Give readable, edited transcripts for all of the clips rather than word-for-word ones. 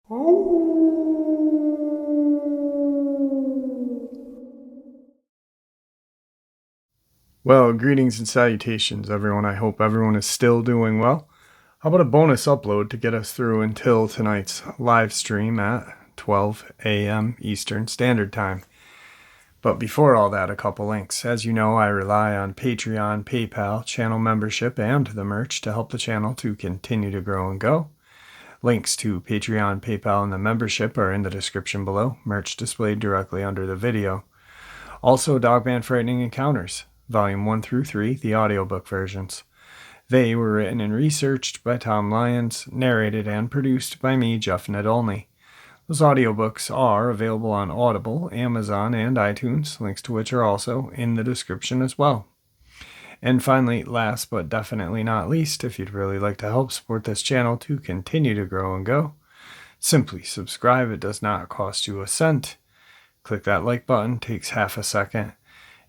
Well, greetings and salutations, everyone. I hope everyone is still doing well. How about a bonus upload to get us through until tonight's live stream at 12 a.m. Eastern Standard Time? But before all that, a couple links. As you know, I rely on Patreon, PayPal, channel membership, and the merch to help the channel to continue to grow and go. Links to Patreon, PayPal, and the membership are in the description below, merch displayed directly under the video. Also, Dogman Frightening Encounters, Volume 1 through 3, the audiobook versions. They were written and researched by Tom Lyons, narrated and produced by me, Jeff Nedolny. Those audiobooks are available on Audible, Amazon, and iTunes, links to which are also in the description as well. And finally, last but definitely not least, if you'd really like to help support this channel to continue to grow and go, simply subscribe. It does not cost you a cent. Click that like button, takes half a second.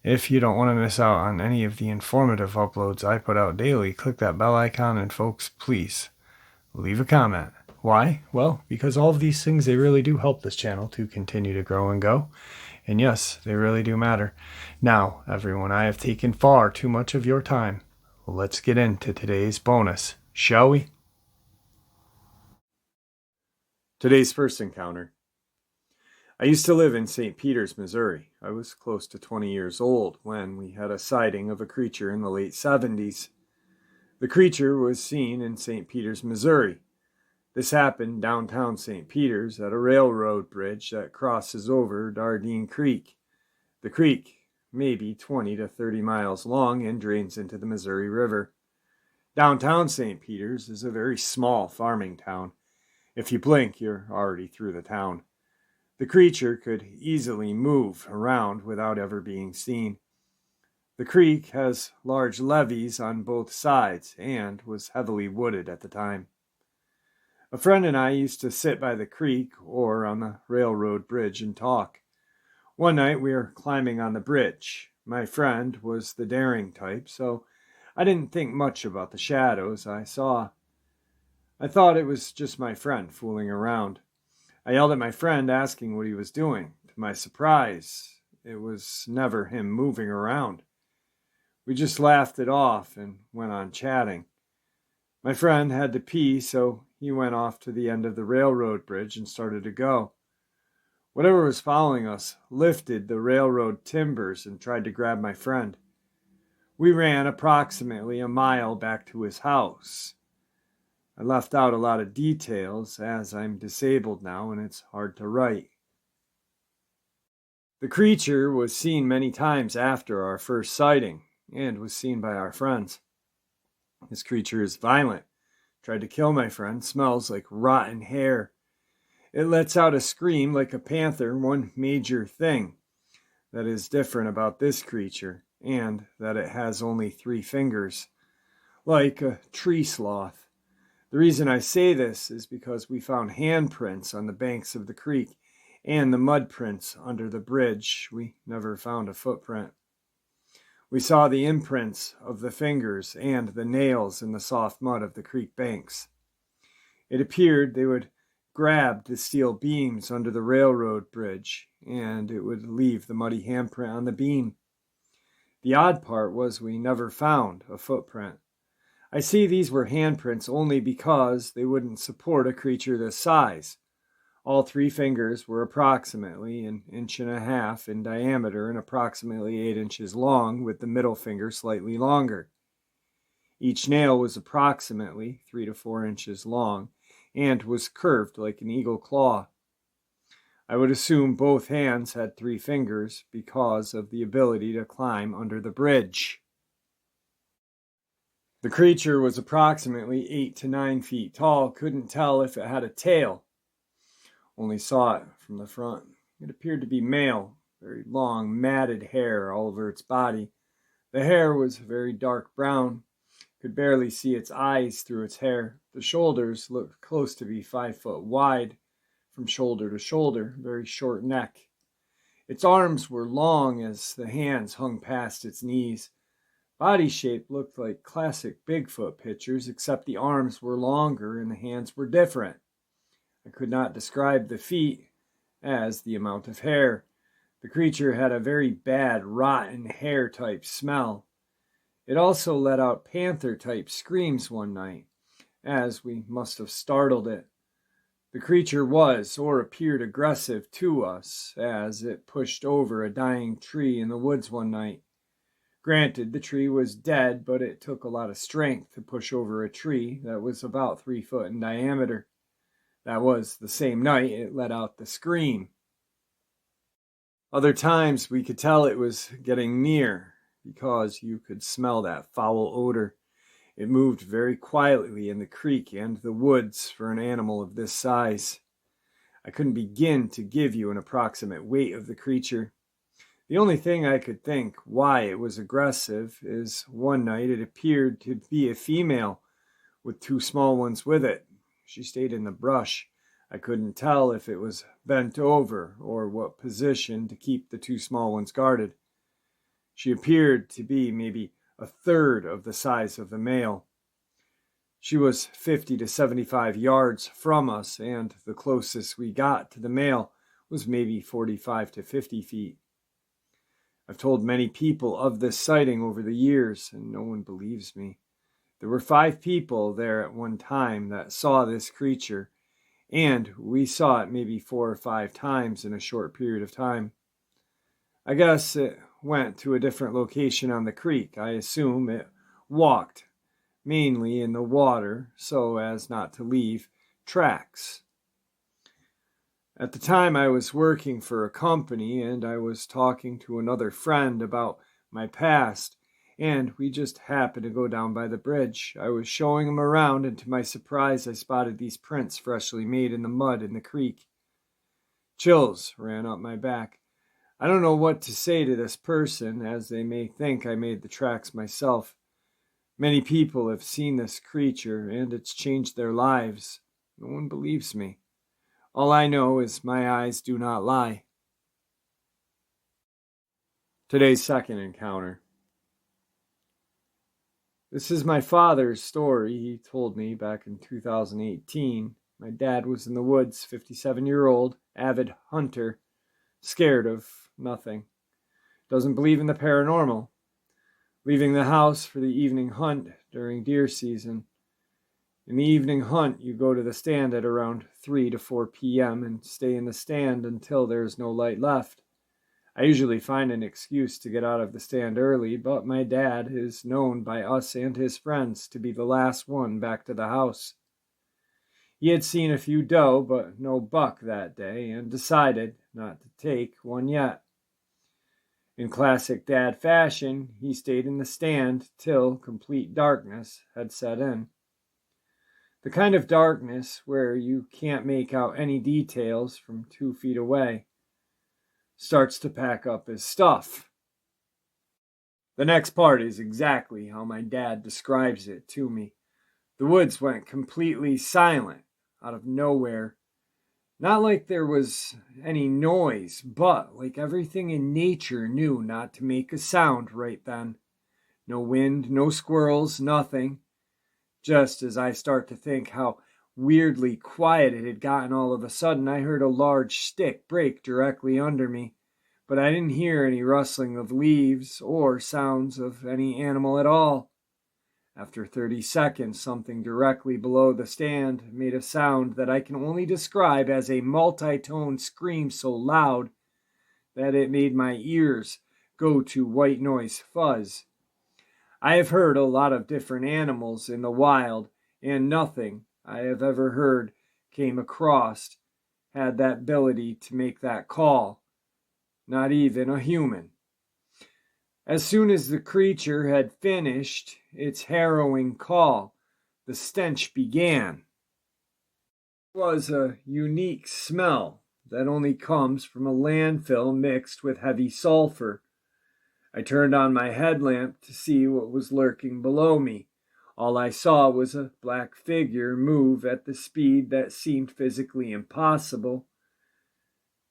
If you don't want to miss out on any of the informative uploads I put out daily, click that bell icon, and folks, please leave a comment. Why? Well, because all of these things, they really do help this channel to continue to grow and go. And yes, they really do matter. Now, everyone, I have taken far too much of your time. Let's get into today's bonus, shall we? Today's first encounter. I used to live in St. Peters, Missouri. I was close to 20 years old when we had a sighting of a creature in the late 70s. The creature was seen in St. Peters, Missouri. This happened downtown St. Peters at a railroad bridge that crosses over Dardine Creek. The creek may be 20 to 30 miles long and drains into the Missouri River. Downtown St. Peters is a very small farming town. If you blink, you're already through the town. The creature could easily move around without ever being seen. The creek has large levees on both sides and was heavily wooded at the time. A friend and I used to sit by the creek or on the railroad bridge and talk. One night we were climbing on the bridge. My friend was the daring type, so I didn't think much about the shadows I saw. I thought it was just my friend fooling around. I yelled at my friend asking what he was doing. To my surprise, it was never him moving around. We just laughed it off and went on chatting. My friend had to pee, so he went off to the end of the railroad bridge and started to go. Whatever was following us lifted the railroad timbers and tried to grab my friend. We ran approximately a mile back to his house. I left out a lot of details as I'm disabled now and it's hard to write. The creature was seen many times after our first sighting and was seen by our friends. This creature is violent. Tried to kill my friend, smells like rotten hair. It lets out a scream like a panther. One major thing that is different about this creature, and that it has only 3 fingers, like a tree sloth. The reason I say this is because we found handprints on the banks of the creek and the mud prints under the bridge. We never found a footprint. We saw the imprints of the fingers and the nails in the soft mud of the creek banks. It appeared they would grab the steel beams under the railroad bridge, and it would leave the muddy handprint on the beam. The odd part was we never found a footprint. I see these were handprints only because they wouldn't support a creature this size. All 3 fingers were approximately 1.5 inches in diameter and approximately 8 inches long, with the middle finger slightly longer. Each nail was approximately 3 to 4 inches long and was curved like an eagle claw. I would assume both hands had 3 fingers because of the ability to climb under the bridge. The creature was approximately 8 to 9 feet tall. Couldn't tell if it had a tail. Only saw it from the front. It appeared to be male, very long, matted hair all over its body. The hair was very dark brown. Could barely see its eyes through its hair. The shoulders looked close to be 5 foot wide from shoulder to shoulder, very short neck. Its arms were long as the hands hung past its knees. Body shape looked like classic Bigfoot pictures, except the arms were longer and the hands were different. I could not describe the feet as the amount of hair. The creature had a very bad, rotten hair type smell. It also let out panther type screams one night, as we must have startled it. The creature was, or appeared, aggressive to us, as it pushed over a dying tree in the woods one night. Granted, the tree was dead, but it took a lot of strength to push over a tree that was about 3 foot in diameter. That was the same night it let out the scream. Other times we could tell it was getting near because you could smell that foul odor. It moved very quietly in the creek and the woods for an animal of this size. I couldn't begin to give you an approximate weight of the creature. The only thing I could think why it was aggressive is one night it appeared to be a female with 2 small ones with it. She stayed in the brush. I couldn't tell if it was bent over or what position to keep the 2 small ones guarded. She appeared to be maybe a third of the size of the male. She was 50 to 75 yards from us, and the closest we got to the male was maybe 45 to 50 feet. I've told many people of this sighting over the years, and no one believes me. There were 5 people there at one time that saw this creature, and we saw it maybe 4 or 5 times in a short period of time. I guess it went to a different location on the creek. I assume it walked, mainly in the water, so as not to leave tracks. At the time I was working for a company, and I was talking to another friend about my past, and we just happened to go down by the bridge. I was showing him around, and to my surprise I spotted these prints freshly made in the mud in the creek. Chills ran up my back. I don't know what to say to this person, as they may think I made the tracks myself. Many people have seen this creature, and it's changed their lives. No one believes me. All I know is my eyes do not lie. Today's second encounter. This is my father's story. He told me back in 2018. My dad was in the woods, 57-year-old, avid hunter, scared of nothing. Doesn't believe in the paranormal. Leaving the house for the evening hunt during deer season. In the evening hunt, you go to the stand at around 3 to 4 p.m. and stay in the stand until there is no light left. I usually find an excuse to get out of the stand early, but my dad is known by us and his friends to be the last one back to the house. He had seen a few doe, but no buck that day, and decided not to take one yet. In classic dad fashion, he stayed in the stand till complete darkness had set in. The kind of darkness where you can't make out any details from 2 feet away. Starts to pack up his stuff. The next part is exactly how my dad describes it to me. The woods went completely silent, out of nowhere. Not like there was any noise, but like everything in nature knew not to make a sound right then. No wind, no squirrels, nothing. Just as I start to think how weirdly quiet it had gotten all of a sudden, I heard a large stick break directly under me, but I didn't hear any rustling of leaves or sounds of any animal at all. After 30 seconds, something directly below the stand made a sound that I can only describe as a multi-tone scream so loud that it made my ears go to white noise fuzz. I have heard a lot of different animals in the wild, and nothing I have ever heard came across had that ability to make that call. Not even a human. As soon as the creature had finished its harrowing call, the stench began. It was a unique smell that only comes from a landfill mixed with heavy sulfur. I turned on my headlamp to see what was lurking below me. All I saw was a black figure move at the speed that seemed physically impossible.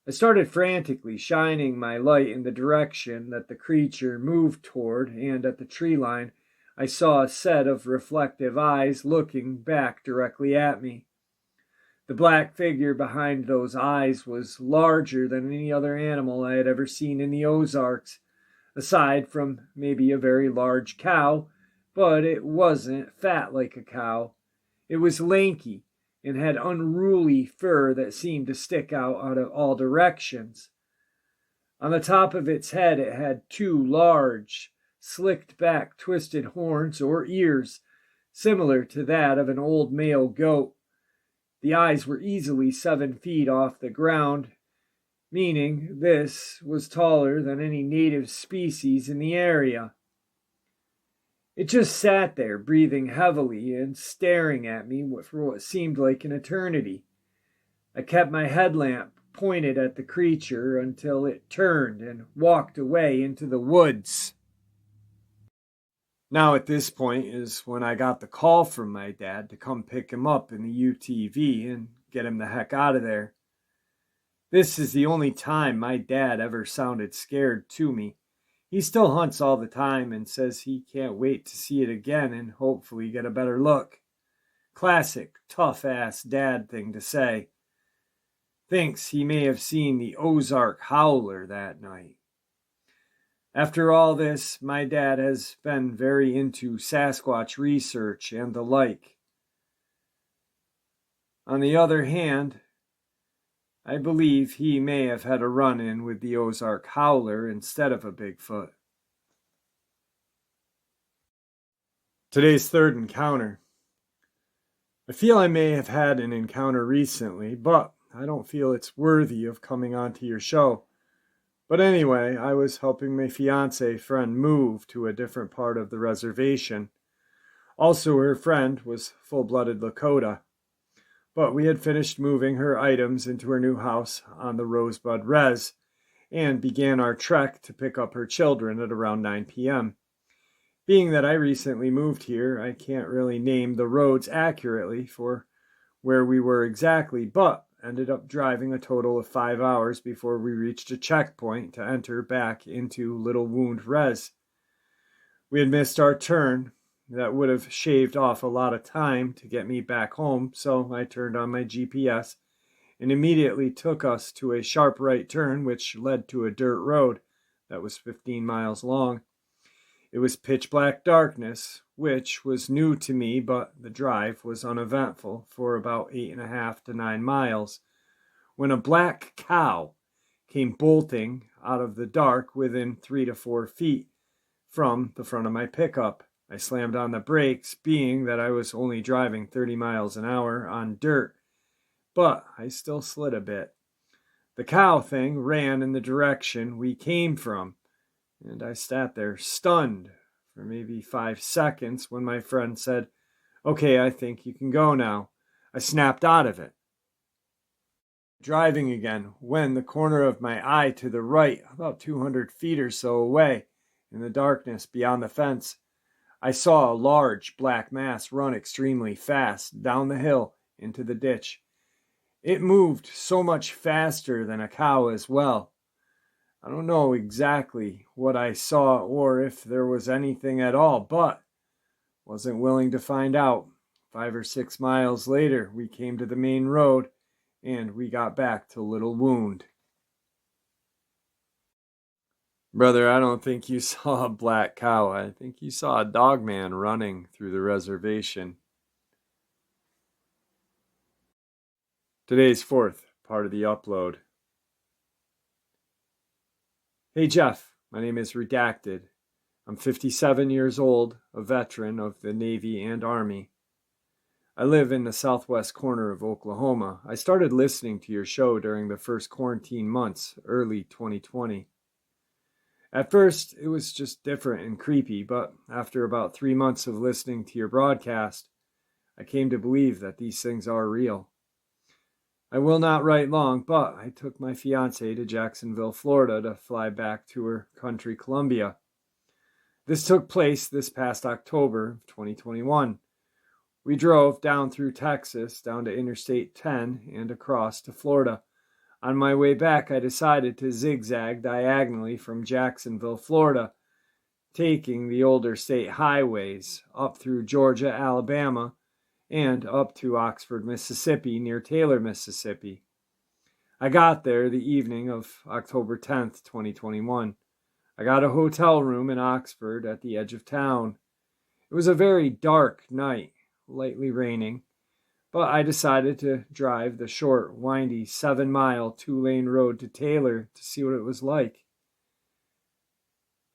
I started frantically shining my light in the direction that the creature moved toward, and at the tree line, I saw a set of reflective eyes looking back directly at me. The black figure behind those eyes was larger than any other animal I had ever seen in the Ozarks, aside from maybe a very large cow, but it wasn't fat like a cow. It was lanky and had unruly fur that seemed to stick out of all directions. On the top of its head, it had two large, slicked back, twisted horns or ears, similar to that of an old male goat. The eyes were easily 7 feet off the ground, meaning this was taller than any native species in the area. It just sat there, breathing heavily and staring at me for what seemed like an eternity. I kept my headlamp pointed at the creature until it turned and walked away into the woods. Now at this point is when I got the call from my dad to come pick him up in the UTV and get him the heck out of there. This is the only time my dad ever sounded scared to me. He still hunts all the time and says he can't wait to see it again and hopefully get a better look. Classic tough-ass dad thing to say. Thinks he may have seen the Ozark howler that night. After all this, my dad has been very into Sasquatch research and the like. On the other hand, I believe he may have had a run-in with the Ozark howler instead of a Bigfoot. Today's third encounter. I feel I may have had an encounter recently, but I don't feel it's worthy of coming onto your show. But anyway, I was helping my fiancé friend move to a different part of the reservation. Also, her friend was full-blooded Lakota. But we had finished moving her items into her new house on the Rosebud Res and began our trek to pick up her children at around 9 p.m. Being that I recently moved here, I can't really name the roads accurately for where we were exactly, but ended up driving a total of 5 hours before we reached a checkpoint to enter back into Little Wound Res. We had missed our turn. That would have shaved off a lot of time to get me back home, so I turned on my GPS and immediately took us to a sharp right turn which led to a dirt road that was 15 miles long. It was pitch black darkness, which was new to me, but the drive was uneventful for about 8.5 to 9 miles, when a black cow came bolting out of the dark within 3 to 4 feet from the front of my pickup. I slammed on the brakes, being that I was only driving 30 miles an hour on dirt, but I still slid a bit. The cow thing ran in the direction we came from, and I sat there stunned for maybe 5 seconds when my friend said, "Okay, I think you can go now." I snapped out of it, driving again, when the corner of my eye to the right, about 200 feet or so away, in the darkness beyond the fence, I saw a large black mass run extremely fast down the hill into the ditch. It moved so much faster than a cow as well. I don't know exactly what I saw or if there was anything at all, but wasn't willing to find out. 5 or 6 miles later, we came to the main road and we got back to Little Wound. Brother, I don't think you saw a black cow. I think you saw a Dogman running through the reservation. Today's fourth part of the upload. Hey Jeff, my name is Redacted. I'm 57 years old, a veteran of the Navy and Army. I live in the southwest corner of Oklahoma. I started listening to your show during the first quarantine months, early 2020. At first, it was just different and creepy, but after about 3 months of listening to your broadcast, I came to believe that these things are real. I will not write long, but I took my fiancée to Jacksonville, Florida to fly back to her country, Columbia. This took place this past October of 2021. We drove down through Texas, down to Interstate 10, and across to Florida. On my way back, I decided to zigzag diagonally from Jacksonville, Florida, taking the older state highways up through Georgia, Alabama, and up to Oxford, Mississippi, near Taylor, Mississippi. I got there the evening of October 10th, 2021. I got a hotel room in Oxford at the edge of town. It was a very dark night, lightly raining, but I decided to drive the short, windy 7-mile 2-lane road to Taylor to see what it was like.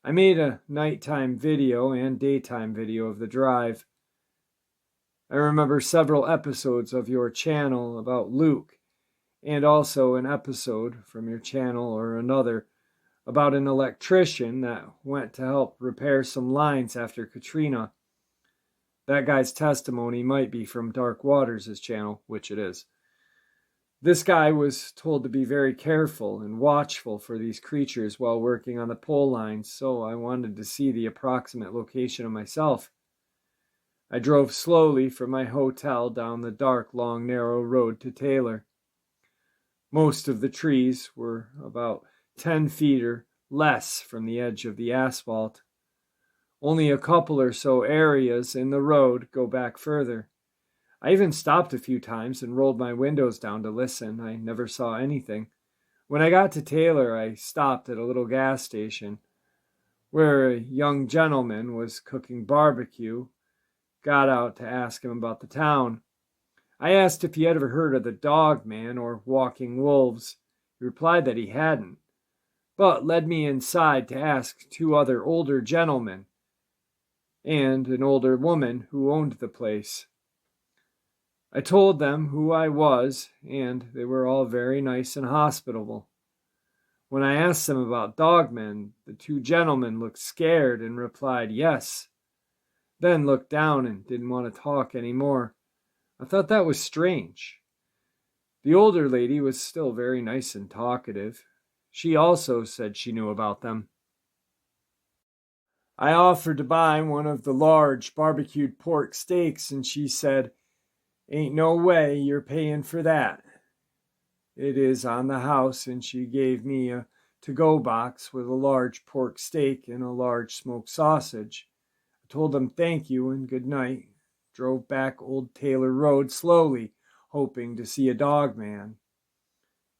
I made a nighttime video and daytime video of the drive. I remember several episodes of your channel about Luke, and also an episode from your channel or another about an electrician that went to help repair some lines after Katrina. That guy's testimony might be from Dark Waters' channel, which it is. This guy was told to be very careful and watchful for these creatures while working on the pole lines, so I wanted to see the approximate location of myself. I drove slowly from my hotel down the dark, long, narrow road to Taylor. Most of the trees were about 10 feet or less from the edge of the asphalt. Only a couple or so areas in the road go back further. I even stopped a few times and rolled my windows down to listen. I never saw anything. When I got to Taylor, I stopped at a little gas station where a young gentleman was cooking barbecue. Got out to ask him about the town. I asked if he had ever heard of the Dogman or walking wolves. He replied that he hadn't, but led me inside to ask 2 other older gentlemen and an older woman who owned the place. I told them who I was, and they were all very nice and hospitable. When I asked them about Dogman, the 2 gentlemen looked scared and replied yes, then looked down and didn't want to talk anymore. I thought that was strange. The older lady was still very nice and talkative. She also said she knew about them. I offered to buy one of the large barbecued pork steaks, and she said, "Ain't no way you're paying for that. It is on the house," and she gave me a to-go box with a large pork steak and a large smoked sausage. I told them thank you and good night. Drove back Old Taylor Road slowly, hoping to see a Dogman.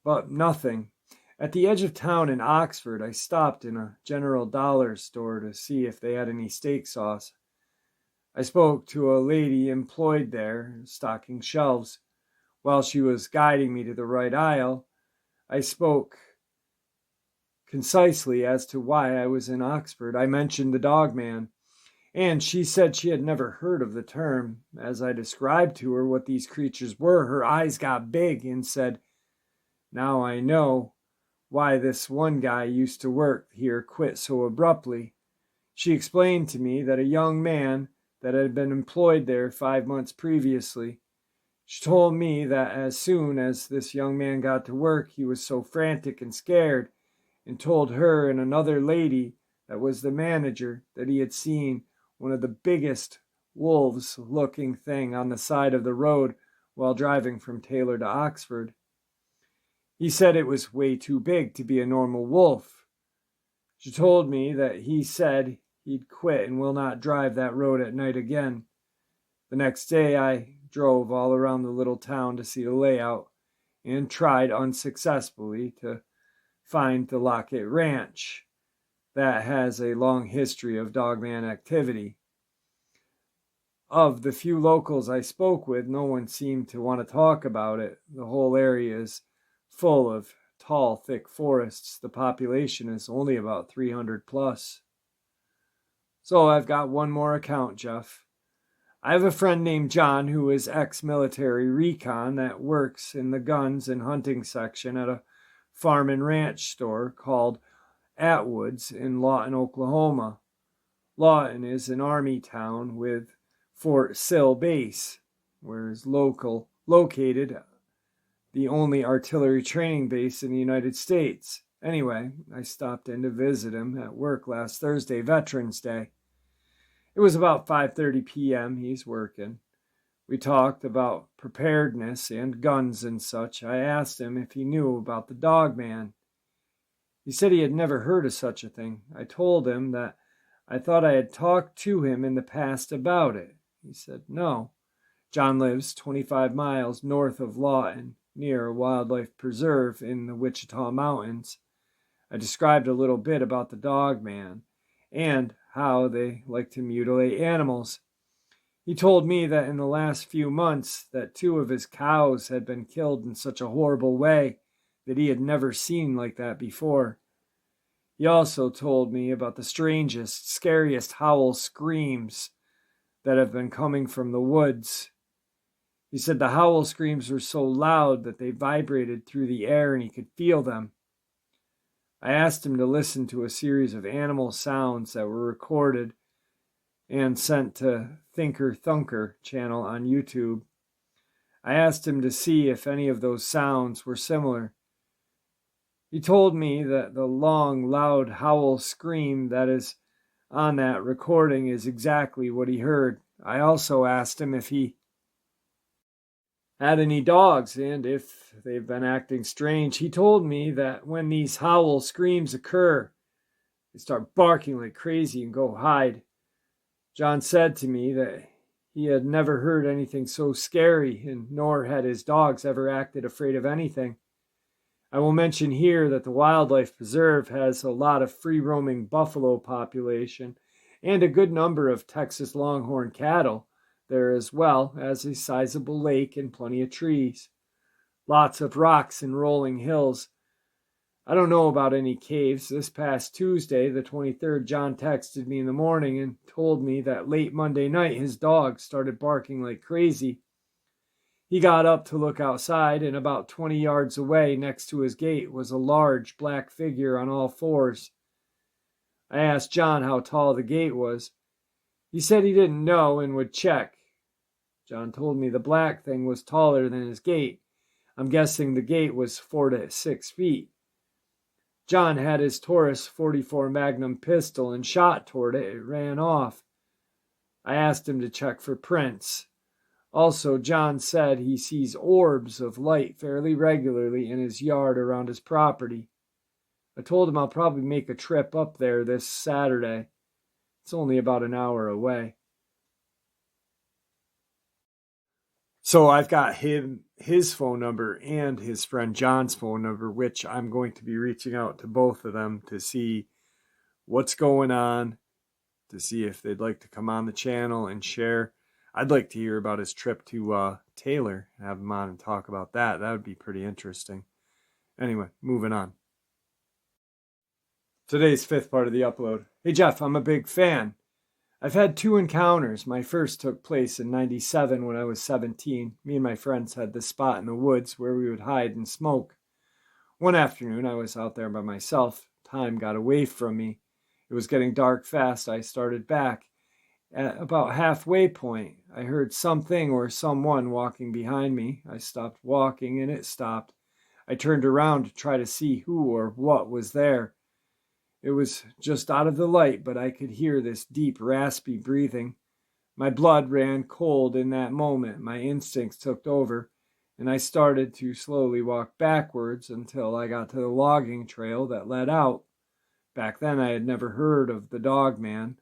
But nothing. At the edge of town in Oxford, I stopped in a General Dollar store to see if they had any steak sauce. I spoke to a lady employed there, stocking shelves. While she was guiding me to the right aisle, I spoke concisely as to why I was in Oxford. I mentioned the Dogman, and she said she had never heard of the term. As I described to her what these creatures were, her eyes got big and said, "Now I know why this one guy used to work here quit so abruptly." She explained to me that a young man that had been employed there 5 months previously. She told me that as soon as this young man got to work, he was so frantic and scared, and told her and another lady that was the manager that he had seen one of the biggest wolves-looking thing on the side of the road while driving from Taylor to Oxford. He said it was way too big to be a normal wolf. She told me that he said he'd quit and will not drive that road at night again. The next day I drove all around the little town to see the layout and tried unsuccessfully to find the Lockett Ranch that has a long history of Dogman activity. Of the few locals I spoke with, no one seemed to want to talk about it. The whole area is full of tall, thick forests. The population is only about 300 plus. So I've got one more account, Jeff. I have a friend named John who is ex-military recon that works in the guns and hunting section at a farm and ranch store called Atwood's in Lawton, Oklahoma. Lawton is an army town with Fort Sill Base, where is located the only artillery training base in the United States. Anyway, I stopped in to visit him at work last Thursday, Veterans Day. It was about 5:30 p.m. He's working. We talked about preparedness and guns and such. I asked him if he knew about the Dogman. He said he had never heard of such a thing. I told him that I thought I had talked to him in the past about it. He said no. John lives 25 miles north of Lawton, near a wildlife preserve in the Wichita Mountains. I described a little bit about the Dogman and how they like to mutilate animals. He told me that in the last few months that 2 of his cows had been killed in such a horrible way that he had never seen like that before. He also told me about the strangest, scariest howl screams that have been coming from the woods. He said the howl screams were so loud that they vibrated through the air and he could feel them. I asked him to listen to a series of animal sounds that were recorded and sent to Thinker Thunker channel on YouTube. I asked him to see if any of those sounds were similar. He told me that the long, loud howl scream that is on that recording is exactly what he heard. I also asked him if he had any dogs and if they've been acting strange. He told me that when these howl screams occur, they start barking like crazy and go hide. John said to me that he had never heard anything so scary, and nor had his dogs ever acted afraid of anything. I will mention here that the wildlife preserve has a lot of free-roaming buffalo population and a good number of Texas longhorn cattle there, as well as a sizable lake and plenty of trees. Lots of rocks and rolling hills. I don't know about any caves. This past Tuesday, the 23rd, John texted me in the morning and told me that late Monday night his dog started barking like crazy. He got up to look outside, and about 20 yards away next to his gate was a large black figure on all fours. I asked John how tall the gate was. He said he didn't know and would check. John told me the black thing was taller than his gate. I'm guessing the gate was 4 to 6 feet. John had his Taurus 44 Magnum pistol and shot toward it. It ran off. I asked him to check for prints. Also, John said he sees orbs of light fairly regularly in his yard around his property. I told him I'll probably make a trip up there this Saturday. It's only about an hour away. So I've got his phone number and his friend John's phone number, which I'm going to be reaching out to both of them to see what's going on, to see if they'd like to come on the channel and share. I'd like to hear about his trip to Taylor, have him on and talk about that. That would be pretty interesting. Anyway, moving on. Today's 5th part of the upload. Hey Jeff, I'm a big fan. I've had 2 encounters. My first took place in '97 when I was 17. Me and my friends had this spot in the woods where we would hide and smoke. One afternoon, I was out there by myself. Time got away from me. It was getting dark fast. I started back. At about halfway point, I heard something or someone walking behind me. I stopped walking and it stopped. I turned around to try to see who or what was there. It was just out of the light, but I could hear this deep, raspy breathing. My blood ran cold in that moment. My instincts took over, and I started to slowly walk backwards until I got to the logging trail that led out. Back then, I had never heard of the Dogman.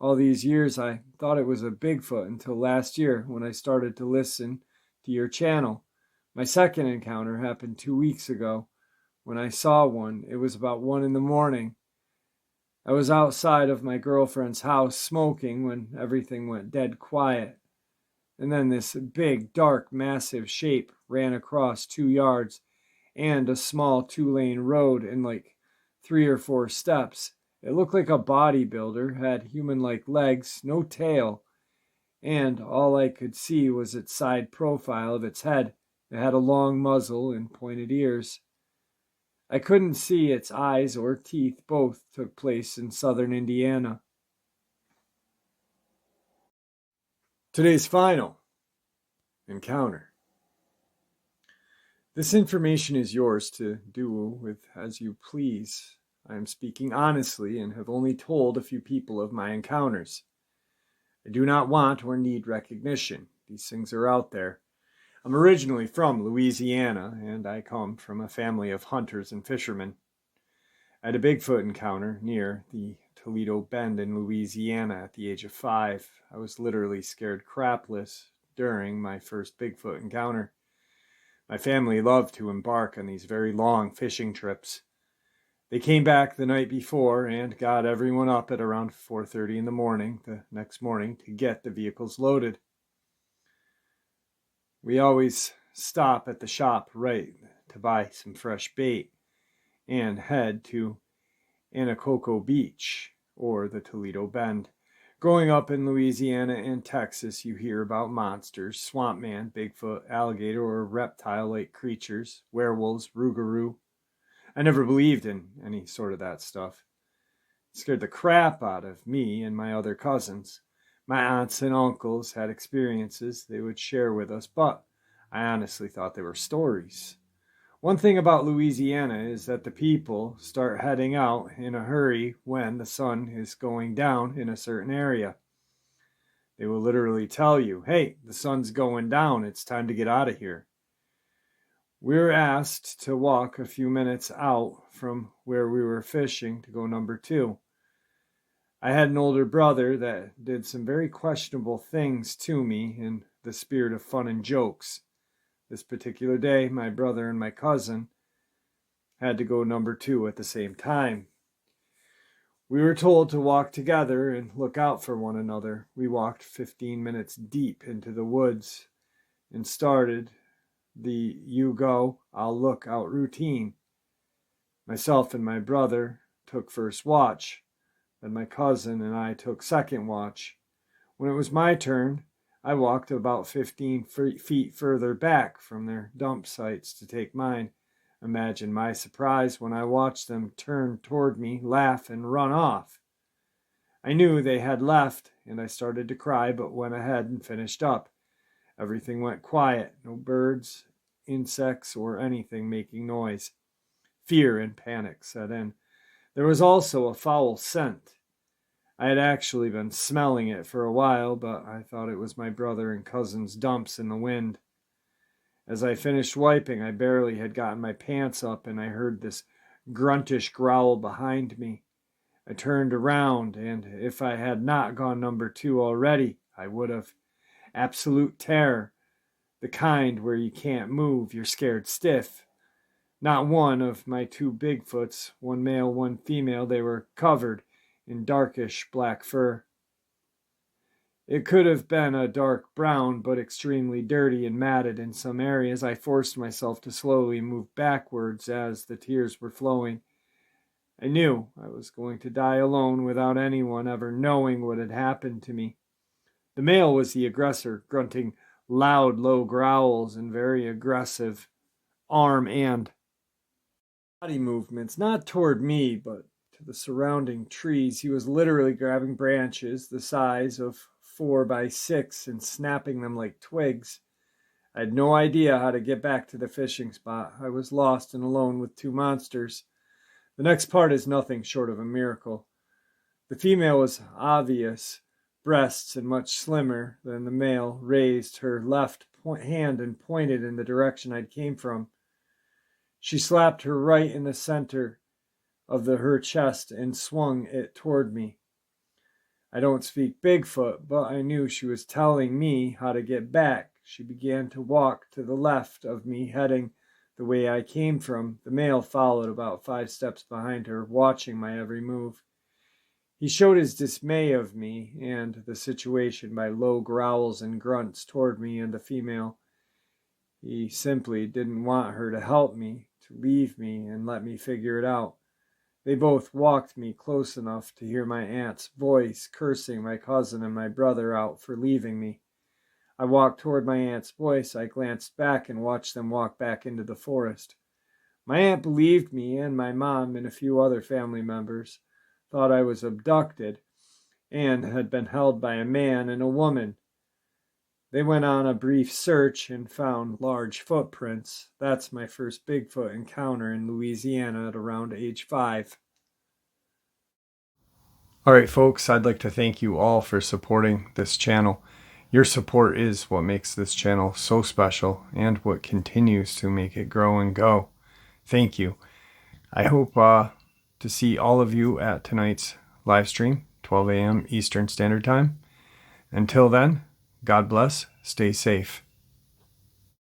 All these years, I thought it was a Bigfoot until last year when I started to listen to your channel. My second encounter happened 2 weeks ago. When I saw one, it was about 1 a.m. I was outside of my girlfriend's house smoking when everything went dead quiet. And then this big, dark, massive shape ran across 2 yards and a small 2-lane road in like 3 or 4 steps. It looked like a bodybuilder, had human-like legs, no tail, and all I could see was its side profile of its head. It had a long muzzle and pointed ears. I couldn't see its eyes or teeth. Both took place in southern Indiana. Today's final encounter. This information is yours to do with as you please. I am speaking honestly and have only told a few people of my encounters. I do not want or need recognition. These things are out there. I'm originally from Louisiana, and I come from a family of hunters and fishermen. I had a Bigfoot encounter near the Toledo Bend in Louisiana at the age of 5. I was literally scared crapless during my first Bigfoot encounter. My family loved to embark on these very long fishing trips. They came back the night before and got everyone up at around 4:30 in the morning the next morning to get the vehicles loaded. We always stop at the shop right to buy some fresh bait and head to Anacoco Beach or the Toledo Bend. Growing up in Louisiana and Texas, you hear about monsters, swamp man, Bigfoot, alligator, or reptile-like creatures, werewolves, rougarou. I never believed in any sort of that stuff. It scared the crap out of me and my other cousins. My aunts and uncles had experiences they would share with us, but I honestly thought they were stories. One thing about Louisiana is that the people start heading out in a hurry when the sun is going down in a certain area. They will literally tell you, hey, the sun's going down, it's time to get out of here. We were asked to walk a few minutes out from where we were fishing to go number 2. I had an older brother that did some very questionable things to me in the spirit of fun and jokes. This particular day, my brother and my cousin had to go number 2 at the same time. We were told to walk together and look out for one another. We walked 15 minutes deep into the woods and started the you go, I'll look out routine. Myself and my brother took first watch, then my cousin and I took second watch. When it was my turn, I walked about 15 feet further back from their dump sites to take mine. Imagine my surprise when I watched them turn toward me, laugh, and run off. I knew they had left, and I started to cry, but went ahead and finished up. Everything went quiet, no birds, insects, or anything making noise. Fear and panic set in. There was also a foul scent. I had actually been smelling it for a while, but I thought it was my brother and cousin's dumps in the wind. As I finished wiping, I barely had gotten my pants up, and I heard this gruntish growl behind me. I turned around, and if I had not gone number 2 already, I would have. Absolute terror. The kind where you can't move, you're scared stiff. Not one of my 2 Bigfoots, one male, one female, they were covered in darkish black fur. It could have been a dark brown, but extremely dirty and matted in some areas. I forced myself to slowly move backwards as the tears were flowing. I knew I was going to die alone without anyone ever knowing what had happened to me. The male was the aggressor, grunting loud, low growls and very aggressive arm and body movements, not toward me, but to the surrounding trees. He was literally grabbing branches the size of 4 by 6 and snapping them like twigs. I had no idea how to get back to the fishing spot. I was lost and alone with 2 monsters. The next part is nothing short of a miracle. The female was obvious breasts and much slimmer than the male, raised her left hand and pointed in the direction I came from. She slapped her right in the center of her chest and swung it toward me. I don't speak Bigfoot, but I knew she was telling me how to get back. She began to walk to the left of me, heading the way I came from. The male followed about 5 steps behind her, watching my every move. He showed his dismay of me and the situation by low growls and grunts toward me and the female. He simply didn't want her to help me, to leave me and let me figure it out. They both walked me close enough to hear my aunt's voice cursing my cousin and my brother out for leaving me. I walked toward my aunt's voice. I glanced back and watched them walk back into the forest. My aunt believed me, and my mom and a few other family members thought I was abducted and had been held by a man and a woman. They went on a brief search and found large footprints. That's my first Bigfoot encounter in Louisiana at around age 5. All right, folks, I'd like to thank you all for supporting this channel. Your support is what makes this channel so special and what continues to make it grow and go. Thank you. I hope to see all of you at tonight's live stream, 12 a.m. Eastern Standard Time. Until then, God bless. Stay safe.